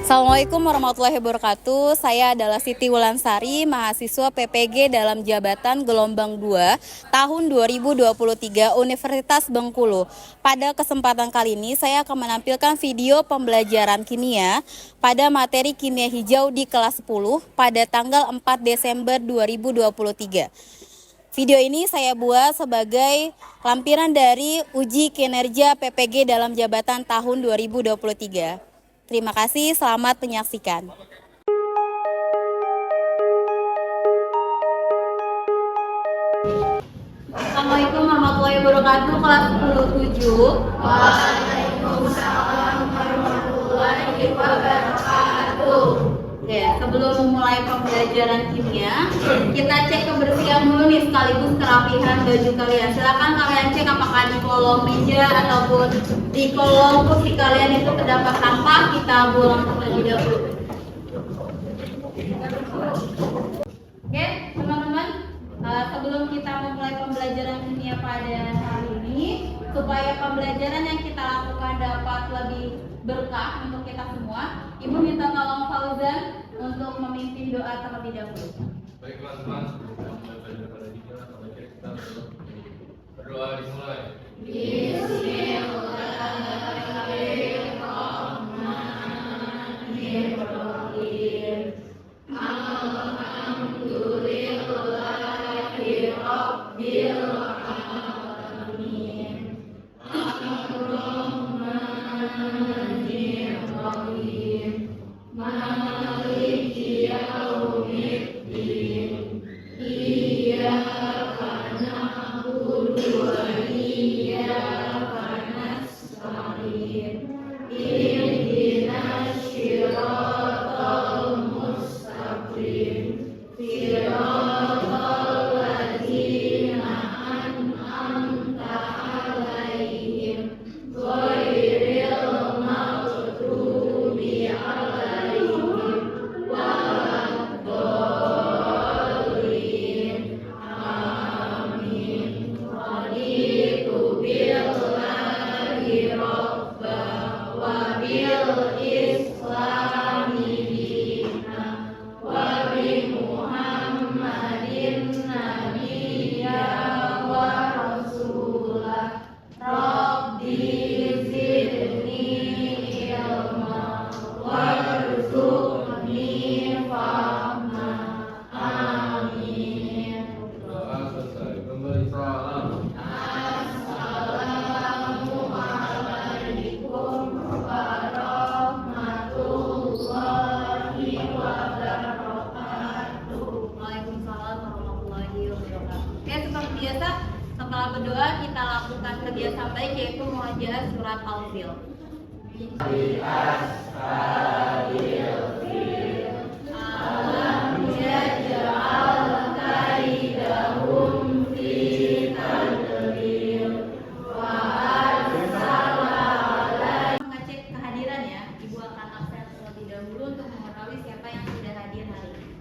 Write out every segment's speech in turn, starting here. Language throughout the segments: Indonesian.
Assalamualaikum warahmatullahi wabarakatuh. Saya adalah Siti Wulansari, mahasiswa PPG dalam jabatan gelombang 2 tahun 2023 Universitas Bengkulu. Pada kesempatan kali ini saya akan menampilkan video pembelajaran kimia pada materi kimia hijau di kelas 10 pada tanggal 4 Desember 2023. Video ini saya buat sebagai lampiran dari uji kinerja PPG dalam jabatan tahun 2023. Terima kasih, selamat menyaksikan. Assalamualaikum warahmatullahi wabarakatuh, kelas 10-7. Waalaikumsalam warahmatullahi wabarakatuh. Oke, sebelum memulai pembelajaran kimia, kita cek kebersihan dulu nih sekaligus kerapihan baju kalian. Silakan kalian cek apakah di kolong meja ataupun di kolong kursi kalian itu terdapat sampah. Kita buang terlebih dahulu. Oke, teman-teman, sebelum kita memulai pembelajaran kimia pada hari ini, supaya pembelajaran yang kita lakukan dapat lebih berkah untuk kita semua, Ibu minta tolong Fauzan untuk memimpin doa terlebih dahulu. Baiklah teman, sebelum kita mulai belajar pada ini, kita berdoa dimulai. Bismillahirrahmanirrahim. Alhamdulillahirabbil alamin. Ar-Rahmanir-Rahim. Maliki yaumiddin. Iyyaka na'budu wa iyyaka nasta'in. Ihdinas siratal mustaqim. Siratal ladzina an'amta 'alaihim ghairil maghdubi 'alaihim waladdallin. Amin. Raditu billahi rabba wa bil islami dina wa bi Muhammadin nabiyya wa rasulah. Rabbi zidni ilma warzuqni fahma. Amin. Doa selesai. Kembali salam. Assalamualaikum warahmatullahi wabarakatuh. Waalaikumsalam warahmatullahi wabarakatuh. Oke, seperti biasa, setelah berdoa kita lakukan kebiasaan baik yaitu murojaah surat Al-Fil. Alam yaj'al kaidahum fi tadlil wa arsala alaihim. Mengecek kehadiran ya, Ibu akan absen terlebih dahulu untuk mengetahui siapa yang sudah hadir hari ini.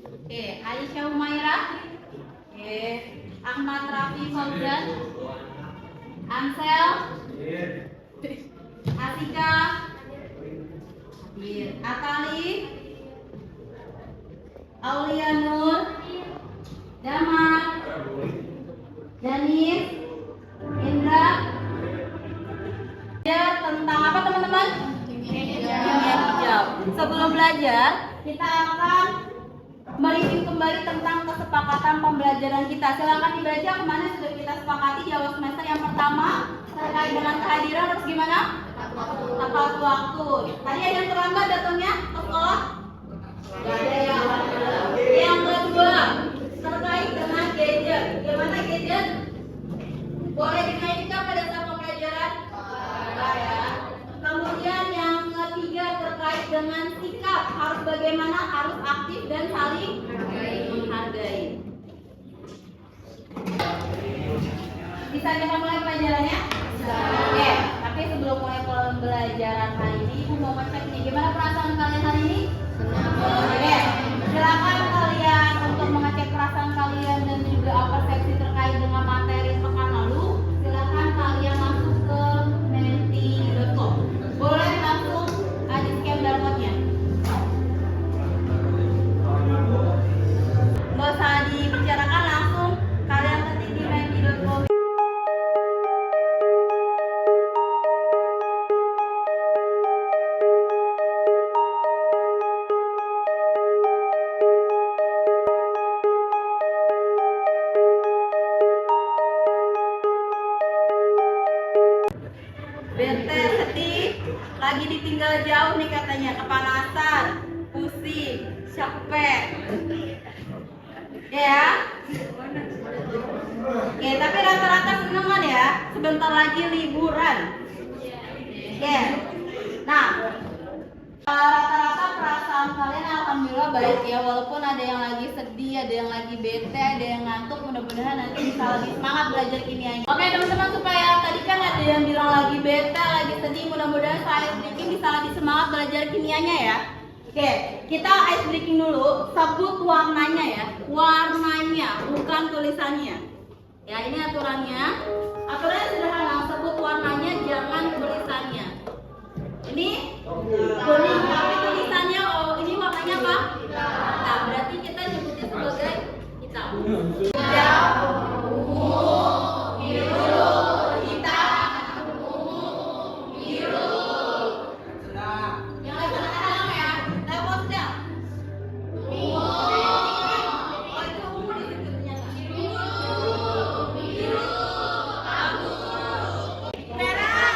Oke, Aisyah Umairah. Oke, Ahmad Rafi Fauzan. Ansel. Asika. Hadir. Atali. Aulia Nur. Damar. Danis. Indra. Ya, tentang apa teman-teman? Kimia hijau. Sebelum belajar, kita akan mereview kembali tentang kesepakatan pembelajaran kita. Silakan dibaca kemana sudah kita sepakati di awal semester yang pertama terkait dengan kehadiran harus gimana? Tepat waktu. Tadi ada yang terlambat datangnya ke sekolah? Gak ada ya. Yang kedua terkait dengan gadget. Gimana gadget? Boleh dinaikkan pada saat pembelajaran? Enggak ya. Kemudian yang ketiga terkait dengan sikap, harus bagaimana? Harus aktif dan saling menghargai. Bisa kita mulai pelajarannya? Oke, tapi sebelum mulai pembelajaran hari ini, Ibu mau ngecek nih, gimana perasaan kalian hari ini? Oke, silakan kalian untuk mengecek perasaan kalian dan juga apa persepsi terkait dengan materi pekan lalu. Silakan kalian masuk ke Menti bete, sedih, lagi ditinggal jauh nih katanya, kepanasan, pusing, capek. Ya. Oke, tapi rata-rata seneng kan ya? Sebentar lagi liburan. Oke. Nah, rata-rata perasaan kalian alhamdulillah baik ya, walaupun ada yang lagi sedih, ada yang lagi bete, ada yang ngantuk. Mudah-mudahan nanti bisa lebih semangat belajar kimianya. Oke teman-teman, supaya tadi kan ada yang bilang lagi bete, lagi sedih, mudah-mudahan saya ice breaking bisa lebih semangat belajar kimianya ya. Oke, kita ice breaking dulu. Sebut warnanya ya, warnanya bukan tulisannya. Ya, ini aturannya. Aturannya sederhana, sebut warnanya, jangan tulisannya. Ini kuning, tapi tulisannya ini warnanya apa? Hitam. Berarti kita nyebutnya sebagai hitam. Hijau, ungu, biru, hitam, ungu, biru. Yang level sedang ya, level sedang. Ungu, oh itu ungu disebutnya. Biru, abu, merah.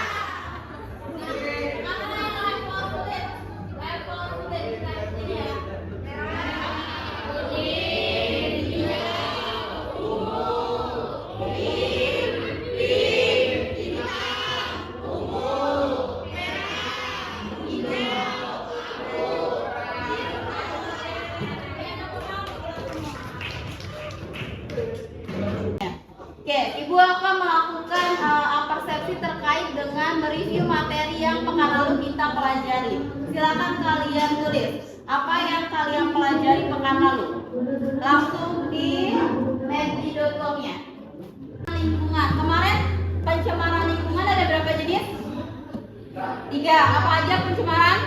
Oke, Ibu akan melakukan persepsi terkait dengan mereview materi yang pekan lalu kita pelajari. Silakan kalian tulis apa yang kalian pelajari pekan lalu. Langsung di meddi.com-nya. Lingkungan. Kemarin pencemaran lingkungan ada berapa jenis? 3. Apa aja pencemaran?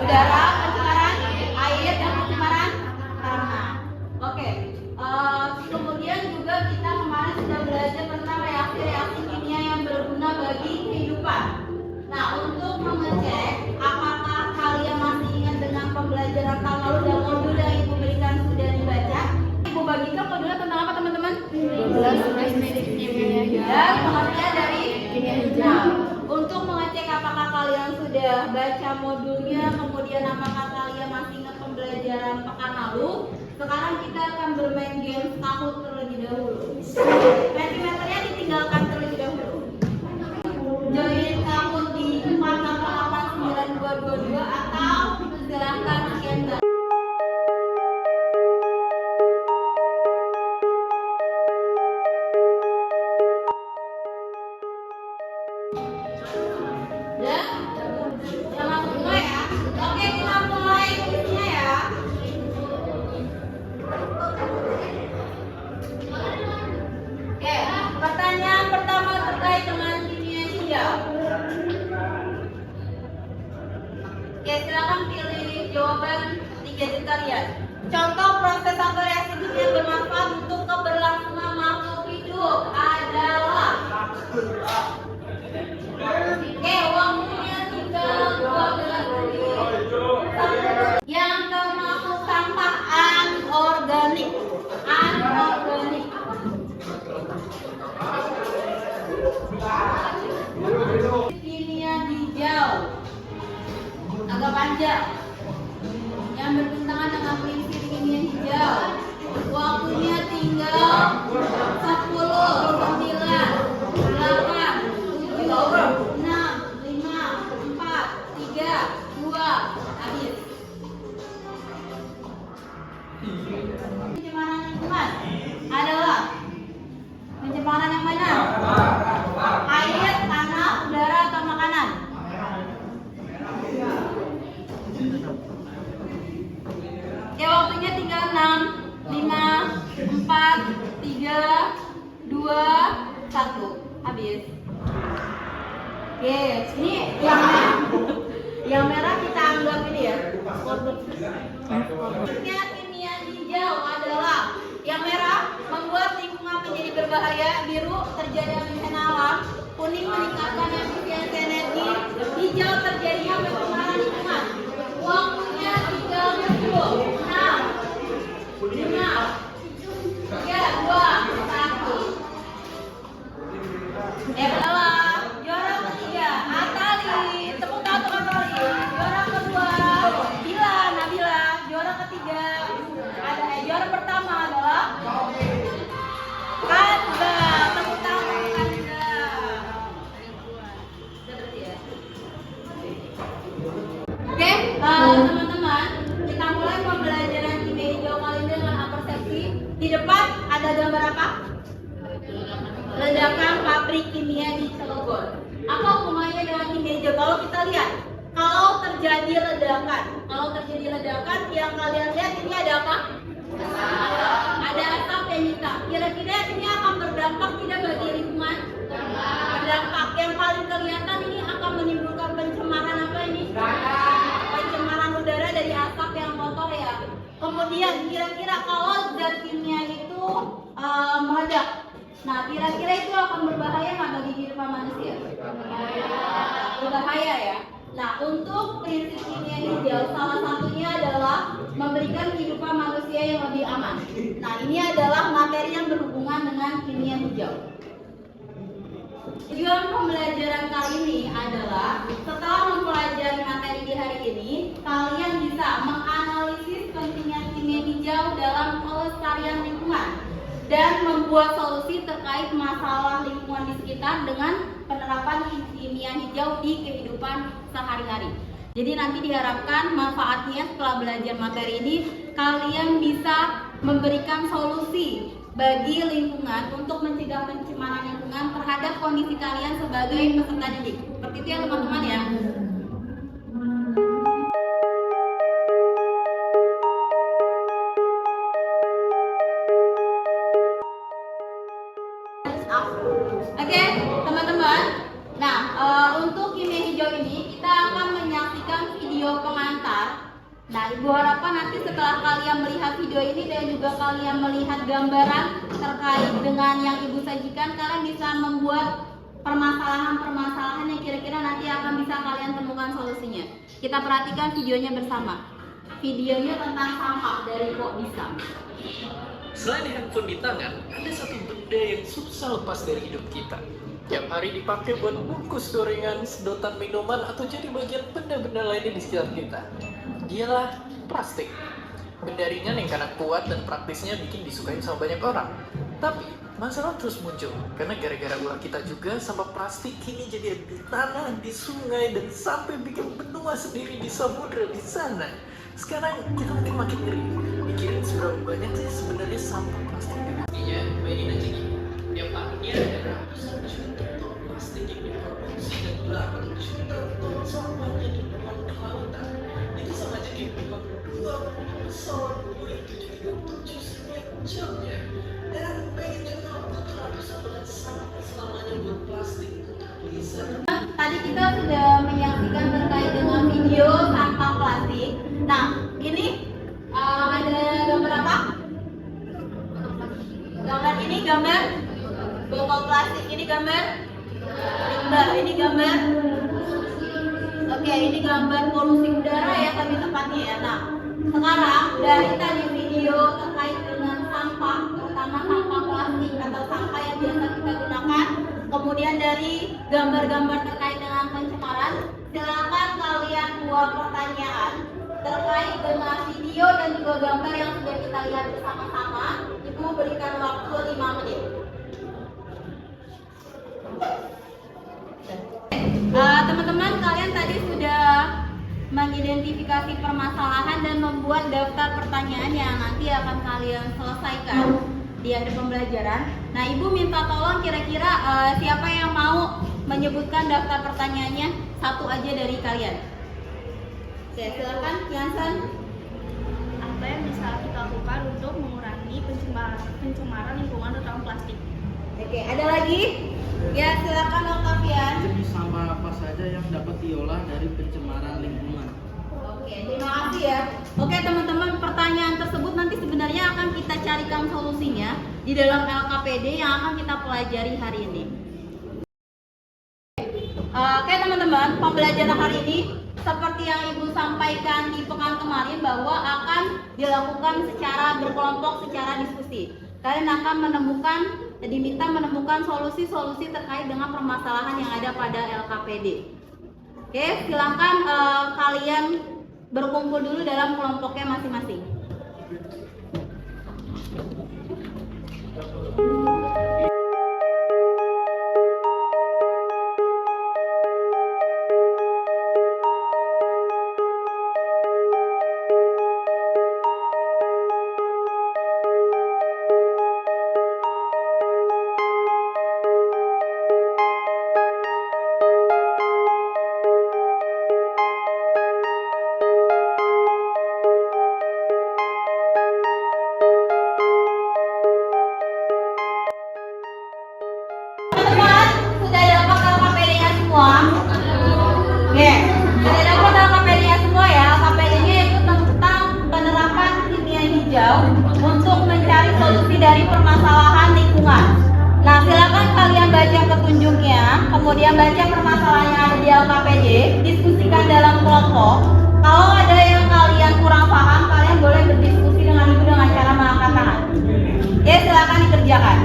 Udara, pencemaran air, dan pencemaran tanah. Oke. Kemudian juga kita kemarin sudah belajar tentang reaksi-reaksi kimia yang berguna bagi kehidupan. Nah, untuk mengecek apakah kalian masih ingat dengan pembelajaran tahun lalu dan modul yang Ibu berikan sudah dibaca, Ibu bagikan modulnya tentang apa teman-teman? 12 kimia dan pengertian dari kimia hijau. Untuk mengecek apakah kalian sudah baca modulnya, kemudian apakah kalian masih ingat pembelajaran pekan lalu, sekarang kita akan bermain game Kahoot terlebih dahulu. Mentimeternya ditinggalkan terlebih dahulu. Join Kahoot di 4889222 atau silahkan scan. Dan yang langsung mulai ya. Oke, kita mulai kuisnya ya. Oke, pertanyaan pertama terkait dengan kimia hijau. Oke, silakan pilih jawaban 3 di kalian. Contoh proses atau reaksi kimia yang bermanfaat untuk keberlangsungan makhluk hidup adalah. Oke, waktunya tinggal 12 menit. Yang termasuk sampah anorganik. Anorganik. Kimia hijau agak panjang yang bertentangan dengan prinsip kimia hijau. Waktunya tinggal 10, 9, 8, 7, 6, 5, 4, 3, 2, habis. Pencemaran lingkungan adalah pencemaran yang mana? Air, tanah, udara, atau makanan? Oke, waktunya tinggal 6, 5, 4, 3, 2, 1. Habis. Oke, ini yang merah. Yang merah kita anggap ini ya. Kimia hijau adalah yang merah membuat lingkungan menjadi berbahaya, biru terjadi bencana alam, kuning meningkatkan efisiensi energi, hijau terjadinya pencemaran lingkungan. Waktunya tinggal 10, 6, 5, 3, 2, 1. Adalah juara ketiga. pabrik kimia di Cilegon. Apa hubungannya dengan kimia hijau? Kalau kita lihat, kalau terjadi ledakan yang kalian lihat ini ada apa? Ada asap yang hitam. Kira-kira ini akan berdampak tidak bagi lingkungan? Berdampak. Yang paling kelihatan ini akan menimbulkan pencemaran apa ini? Pencemaran udara dari asap yang kotor ya. Kemudian kira-kira kalau zat kimia itu meledak, nah kira-kira itu akan berbahaya nggak bagi kehidupan manusia? Berbahaya ya. Nah, untuk prinsip kimia hijau salah satunya adalah memberikan kehidupan manusia yang lebih aman. Nah, ini adalah materi yang berhubungan dengan kimia hijau. Tujuan pembelajaran kali ini adalah setelah mempelajari materi di hari ini, kalian bisa menganalisis pentingnya kimia hijau dalam pelestarian lingkungan dan membuat solusi terkait masalah lingkungan di sekitar dengan penerapan kimia hijau di kehidupan sehari-hari. Jadi nanti diharapkan manfaatnya setelah belajar materi ini kalian bisa memberikan solusi bagi lingkungan untuk mencegah pencemaran lingkungan terhadap kondisi kalian sebagai peserta didik. Seperti itu ya teman-teman ya. Oke, teman-teman. Nah, untuk kimia hijau ini kita akan menyaksikan video pengantar. Nah, Ibu harapkan nanti setelah kalian melihat video ini dan juga kalian melihat gambaran terkait dengan yang Ibu sajikan, kalian bisa membuat permasalahan-permasalahan yang kira-kira nanti akan bisa kalian temukan solusinya. Kita perhatikan videonya bersama. Videonya tentang sampah dari Kok Bisa. Selain handphone di tangan, ada satu benda yang susah lepas dari hidup kita. Tiap hari dipakai buat bungkus gorengan, sedotan minuman, atau jadi bagian benda-benda lainnya di sekitar kita. Dialah plastik. Benda ringan yang karena kuat dan praktisnya bikin disukai sama banyak orang. Tapi, masalah terus muncul, karena gara-gara ulah kita juga, sampah plastik kini jadi ada di tanah, di sungai, dan sampai bikin benua sendiri di samudra di sana. Sekarang kita makin ngeri, mikirin seberapa banyak sih sebenarnya sampah plastik di dunia. Bayangin aja gini, tiap tahunnya ada ratusan juta ton plastik yang diproduksi dan 8 juta ton sampahnya dibuang ke lautan. Itu sama aja kayak buang 20 pesawat Boeing 737 setiap jamnya. Dan pengen juga untuk ratusan berat sampah selamanya buat plastik untuk bisa. Tadi kita sudah menyaksikan terkait dengan video sampah plastik. Nah, ini ada gambar apa? Gambar ini gambar botol plastik, ini gambar limbah, ini gambar. Oke, ini gambar polusi udara ya tapi tepatnya ya. Nah, sekarang dari tadi video terkait dengan sampah, terutama sampah plastik atau sampah yang biasa kita gunakan, kemudian dari gambar-gambar terkait dengan pencemaran, silakan kalian buat pertanyaan terkait dengan video dan juga gambar yang sudah kita lihat bersama-sama. Ibu berikan waktu 5 menit. Teman-teman, kalian tadi sudah mengidentifikasi permasalahan dan membuat daftar pertanyaan yang nanti akan kalian selesaikan di akhir pembelajaran. Nah, Ibu minta tolong kira-kira siapa yang mau menyebutkan daftar pertanyaannya, satu aja dari kalian. Oke, silakan, Yansen. Apa yang bisa kita lakukan untuk mengurangi pencemaran lingkungan terutama plastik? Oke, ada lagi? Ya, silakan Octavian. Jenis sampah apa saja yang dapat diolah dari pencemaran lingkungan? Oke, terima kasih ya. Oke teman-teman, pertanyaan tersebut nanti sebenarnya akan kita carikan solusinya di dalam LKPD yang akan kita pelajari hari ini. Oke teman-teman, pembelajaran hari ini seperti yang Ibu sampaikan di pekan kemarin bahwa akan dilakukan secara berkelompok, secara diskusi. Kalian akan diminta menemukan solusi-solusi terkait dengan permasalahan yang ada pada LKPD. Oke, silakan kalian berkumpul dulu dalam kelompoknya masing-masing. Oke, jadi dapat LKPD-nya semua ya. LKPD-nya itu tentang penerapan kimia hijau untuk mencari solusi dari permasalahan lingkungan. Nah, silakan kalian baca petunjuknya, kemudian baca permasalahan yang ada di LKPD, diskusikan dalam kelompok. Kalau ada yang kalian kurang paham, kalian boleh berdiskusi dengan ibu dengan cara mengangkat tangan. Ya, silakan dikerjakan.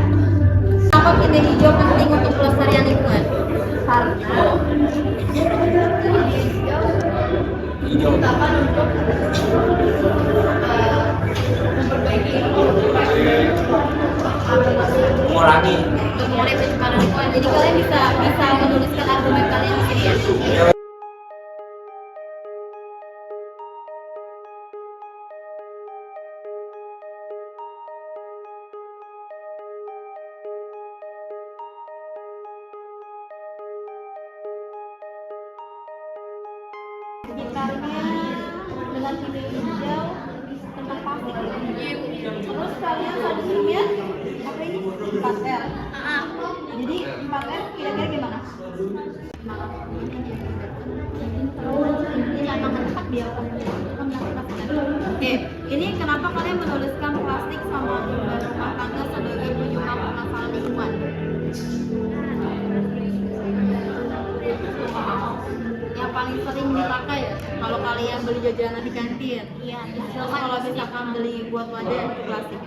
Kenapa kimia hijau penting untuk pelestarian lingkungan? Karena utamakan untuk memperbaiki Mengurangi. mengurangi pencemaran lingkungan. Jadi kalian bisa menuliskan argumen kalian di sini ya. Sekitarnya dengan kimia hijau tentang plastik. Terus kalian solusinya apa ini? 4R. Jadi 4R kira-kira gimana? Oke, ini kenapa kalian menuliskan plastik sama limbah rumah tangga sebagai penyumbang permasalahan lingkungan? Yang paling sering dipakai kalau kalian beli jajanan di kantin. Iya. Kalau misalkan beli buat wadah plastik.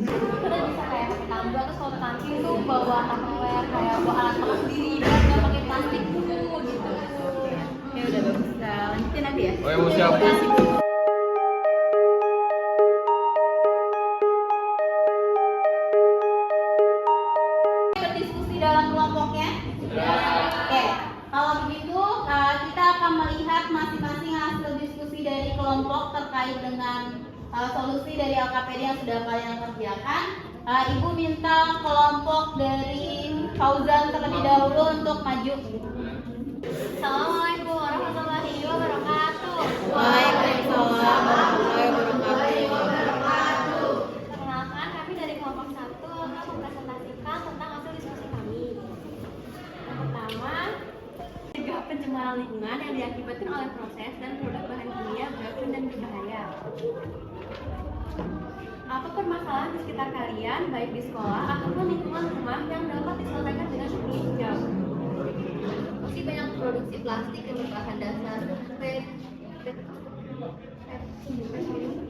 Udah bisa kayak pakai tambah, terus kalau kantin tuh bawa tupperware kayak bawa alat makan sendiri, nggak pakai plastik dulu gitu. Ya udah bagus. Kita lanjutin nanti ya. Oh, ya, mau siap. Berdiskusi dalam kelompoknya. Oke. Kalau begitu kita akan melihat masing-masing hasil diskusi dari kelompok terkait dengan solusi dari LKPD yang sudah kalian kerjakan. Ibu minta kelompok dari Fauzan terlebih dahulu untuk maju. Assalamualaikum warahmatullahi wabarakatuh. Waalaikumsalam warahmatullahi wabarakatuh. Perkenalkan, kami dari kelompok 1 akan mempresentasikan tentang hasil diskusi kami. Yang pertama, mencegah pencemaran lingkungan yang diakibatkan oleh proses dan produk bahan kimia beracun dan berbahaya. Apa permasalahan di sekitar kalian, baik di sekolah ataupun lingkungan rumah yang dapat diselesaikan dengan kimia hijau? Masih banyak produksi plastik yang berbahan dasar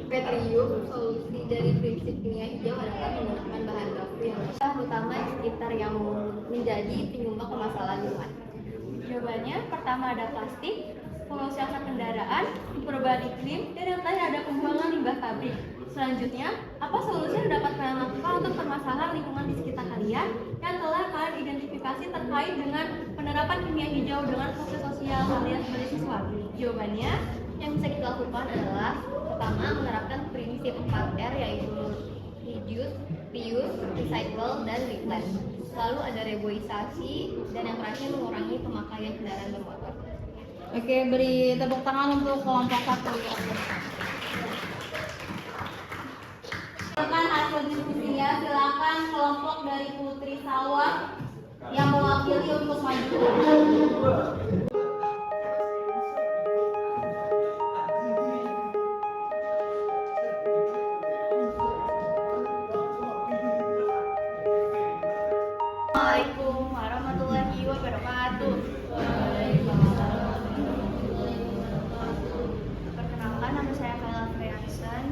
petrium. Solusi dari prinsip kimia hijau adalah menggunakan bahan baku yang utama di sekitar yang menjadi penyumbang permasalahan lingkungan. Jawabannya, pertama ada plastik, polusi asap kendaraan, perubahan iklim, dan yang terakhir ada pembuangan limbah pabrik. Selanjutnya, apa solusi yang dapat kalian lakukan untuk permasalahan lingkungan di sekitar kalian yang telah kalian identifikasi terkait dengan penerapan kimia hijau dengan fungsi sosial kalian sebagai siswa? Jawabannya, Yang bisa kita lakukan adalah pertama menerapkan prinsip 4R yaitu reduce, reuse, recycle, dan replace. Lalu ada reboisasi dan yang terakhir mengurangi pemakaian kendaraan bermotor. Oke, beri tepuk tangan untuk kelompok 1. Silakan hasil diskusinya, silakan kelompok dari Putri Salwa yang mewakili untuk maju. Assalamualaikum warahmatullahi wabarakatuh. Perkenalkan, nama saya Kayla Friansen.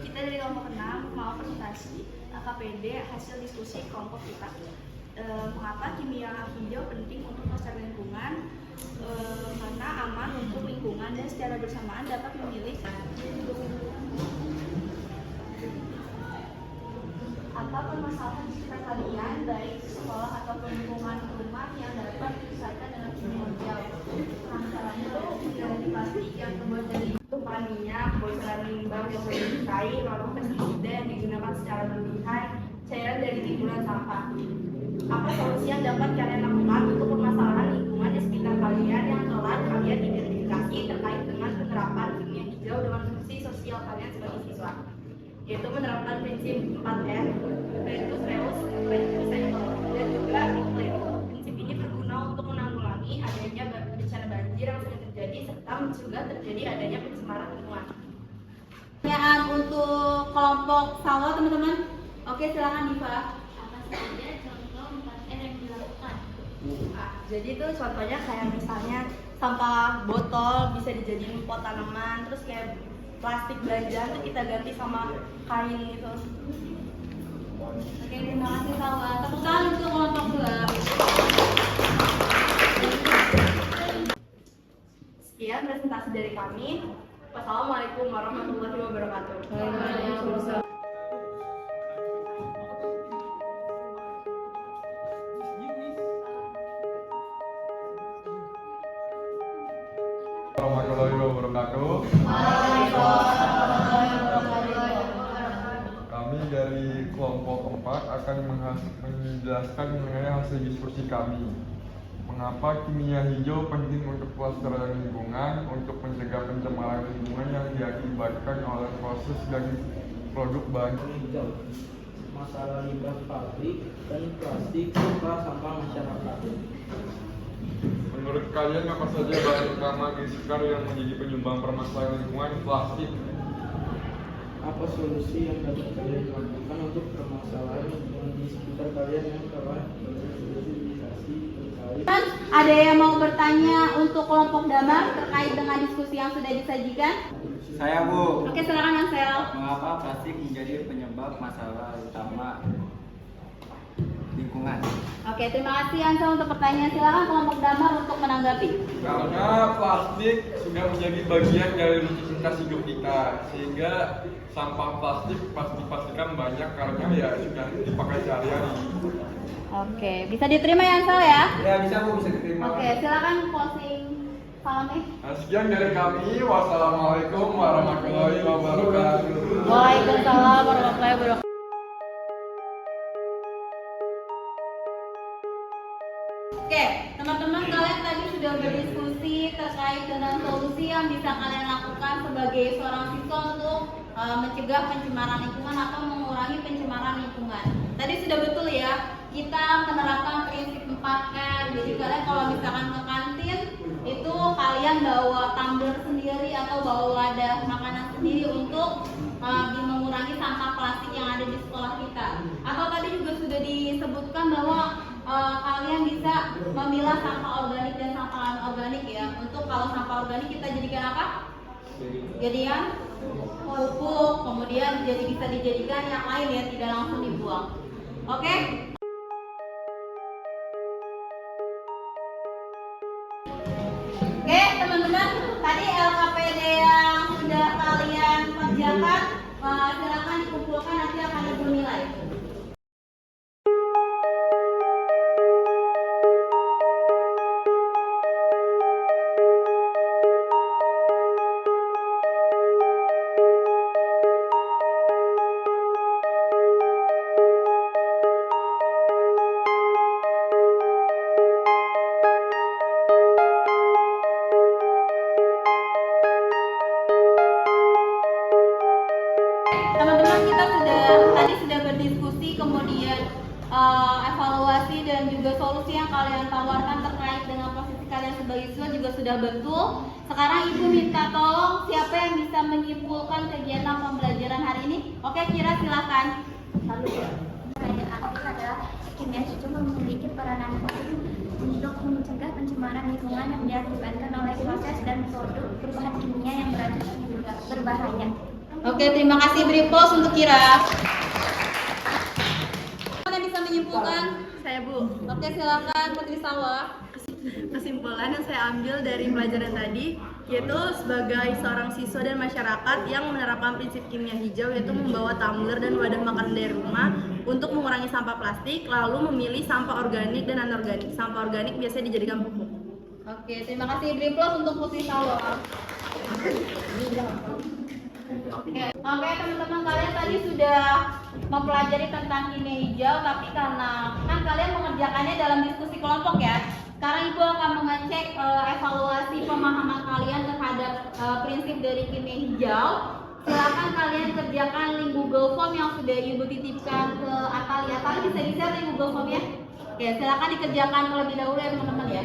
Kita dari kelompok 6 mau presentasi LKPD hasil diskusi kelompok kita. Mengapa kimia hijau penting untuk pelestarian lingkungan? Karena aman untuk lingkungan dan secara bersamaan dapat memilih apa permasalahan di sekitar kalian, baik sekolah ataupun lingkungan rumah yang dapat diselesaikan dengan kimia hijau. Masalahnya itu dari plastik yang terbuat dari tumpahan minyak, bocoran limbah yang berdikai, lalu pestisida yang digunakan secara berlebihan, cairan dari timbulan sampah. Apa solusi yang dapat kalian lakukan untuk permasalahan lingkungan di sekitar kalian yang telah kalian identifikasi terkait dengan penerapan kimia hijau dengan fungsi sosial kalian sebagai siswa? Yaitu menerapkan prinsip 4R, reduce, reuse, recycle, dan juga replace. Prinsip ini berguna untuk menanggulangi mencegah terjadi adanya pencemaran lingkungan. Pertanyaan untuk kelompok Salwa teman-teman. Oke, silakan Diva. Apa saja contoh 4R yang dilakukan? Nah, jadi itu contohnya kayak misalnya sampah botol bisa dijadiin pot tanaman, terus kayak plastik belanjaan tuh kita ganti sama kain gitu. Oke, terima kasih Salwa. Tepuk tangan untuk kelompok 2. Sekian presentasi dari kami. Wassalamualaikum warahmatullahi wabarakatuh. Warahmatullahi wabarakatuh. Kami dari kelompok 4 akan menjelaskan mengenai hasil diskusi kami. Mengapa kimia hijau penting untuk pelestarian lingkungan, untuk mencegah pencemaran lingkungan yang diakibatkan oleh proses dan produk bahan hijau, masalah limbah pabrik dan plastik serta sampah masyarakat. Menurut kalian apa saja bahan utama sekitar yang menjadi penyumbang permasalahan lingkungan plastik? Apa solusi yang dapat kalian lakukan untuk permasalahan lingkungan di sekitar kalian yang telah bersensibilisasi terkait? Ada yang mau bertanya untuk kelompok Damar terkait dengan diskusi yang sudah disajikan? Saya, Bu. Oke, silakan Ansel. Mengapa plastik menjadi penyebab masalah utama lingkungan? Oke, terima kasih Ansel untuk pertanyaan. Silakan kelompok Damar untuk menanggapi. Karena plastik sudah menjadi bagian dari rutinitas hidup kita, sehingga sampah plastik pasti dipastikan banyak karena ya sudah dipakai sehari-hari. Oke, bisa diterima ya Ansel ya? Ya, bisa, Bu, bisa diterima. Oke, silakan closing salamnya. Nah, sekian dari kami. Wassalamualaikum warahmatullahi wabarakatuh. Waalaikumsalam warahmatullahi wabarakatuh. Oke, teman-teman, kalian tadi sudah berdiskusi terkait dengan solusi yang bisa kalian lakukan sebagai seorang siswa untuk mencegah pencemaran lingkungan atau mengurangi pencemaran lingkungan. Tadi sudah betul ya, kita menerapkan prinsip 4R. Jadi kalian kalau misalkan ke kantin itu kalian bawa tumbler sendiri atau bawa wadah makanan sendiri untuk mengurangi sampah plastik yang ada di sekolah kita. Atau tadi juga sudah disebutkan bahwa kalian bisa memilah sampah organik dan sampah anorganik ya. Untuk kalau sampah organik kita jadikan apa? Jadikan pupuk, kemudian bisa dijadikan yang lain ya, tidak langsung dibuang. Oke? Oke, teman-teman, tadi LKPD yang sudah kalian kerjakan, silakan dikumpulkan, nanti akan ibu nilai. Teman-teman, kita tadi sudah berdiskusi, kemudian evaluasi dan juga solusi yang kalian tawarkan terkait dengan posisi kalian sebagai siswa juga sudah betul. Sekarang Ibu minta tolong siapa yang bisa menyimpulkan kegiatan pembelajaran hari ini. Oke, Kira, silakan. Pertanyaan aktif adalah kimia hijau memiliki peranan penting untuk mencegah pencemaran lingkungan yang diakibatkan oleh proses dan produk berbahan kimia yang beracun dan juga berbahaya. Oke, terima kasih. Beri applause untuk Kira. Siapa yang bisa menyimpulkan? Saya, Bu. Oke, silakan Putri Salwa. Kesimpulan yang saya ambil dari pelajaran tadi yaitu sebagai seorang siswa dan masyarakat yang menerapkan prinsip kimia hijau, yaitu membawa tumbler dan wadah makanan dari rumah untuk mengurangi sampah plastik, lalu memilih sampah organik dan anorganik. Sampah organik biasanya dijadikan pupuk. Oke, terima kasih. Beri applause untuk Putri Salwa. Oke, teman-teman, kalian tadi sudah mempelajari tentang kimia hijau, tapi karena kan kalian mengerjakannya dalam diskusi kelompok ya. Sekarang Ibu akan mengecek evaluasi pemahaman kalian terhadap prinsip dari kimia hijau. Silakan kalian kerjakan link Google Form yang sudah Ibu titipkan ke Atali. Atali bisa di-share link Google Form ya. Oke, silakan dikerjakan terlebih dahulu ya teman-teman ya.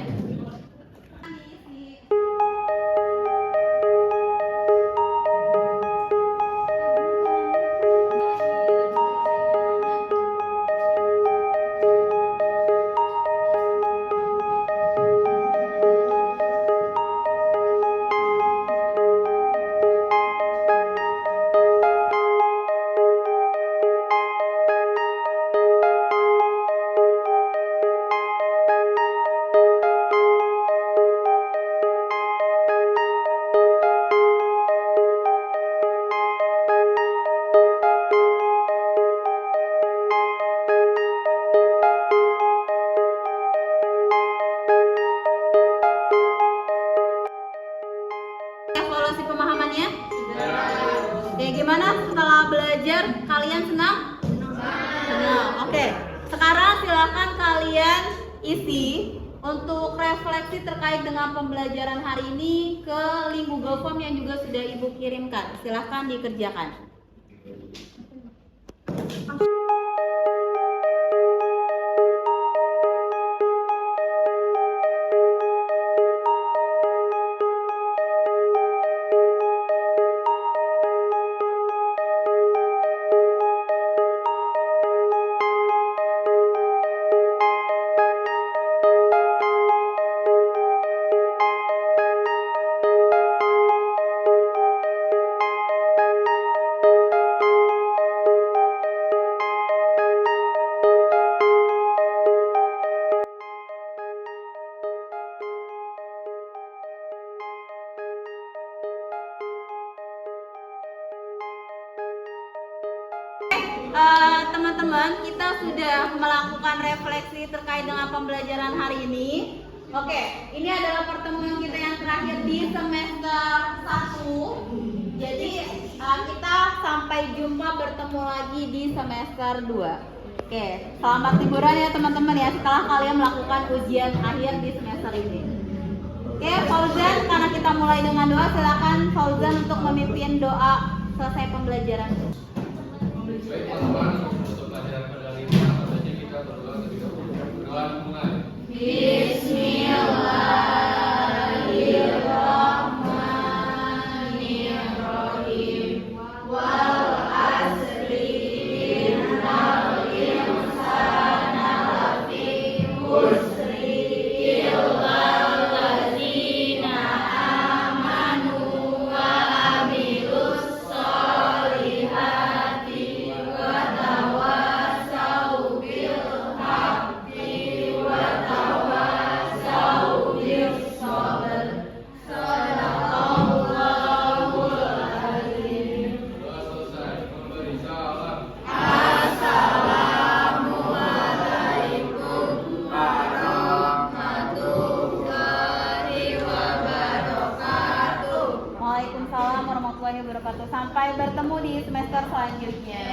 kalian isi untuk refleksi terkait dengan pembelajaran hari ini ke link Google Form yang juga sudah Ibu kirimkan. Silahkan dikerjakan. Teman-teman, kita sudah melakukan refleksi terkait dengan pembelajaran hari ini. Oke, ini adalah pertemuan kita yang terakhir di semester 1. Jadi kita sampai jumpa bertemu lagi di semester 2. Oke, selamat liburan ya teman-teman ya, setelah kalian melakukan ujian akhir di semester ini. Oke, Fauzan, karena kita mulai dengan doa, silakan Fauzan untuk memimpin doa selesai pembelajaran. Baik teman-teman, untuk pelajaran pada hari ini apa saja kita berdoa terlebih dahulu. Berdoa mulai. Bismillahirrahmanirrahim. Wal asri innal insana lafi khusri illa allazina amanu wa amilus solihati wa tawassaw bil haqqi wa tawassaw bis sabr. Sadaqallahul azim. Doa selesai. Memberi salam. Assalamualaikum warahmatullahi wabarakatuh. Waalaikumsalam warahmatullahi wabarakatuh. Sampai bertemu di semester selanjutnya.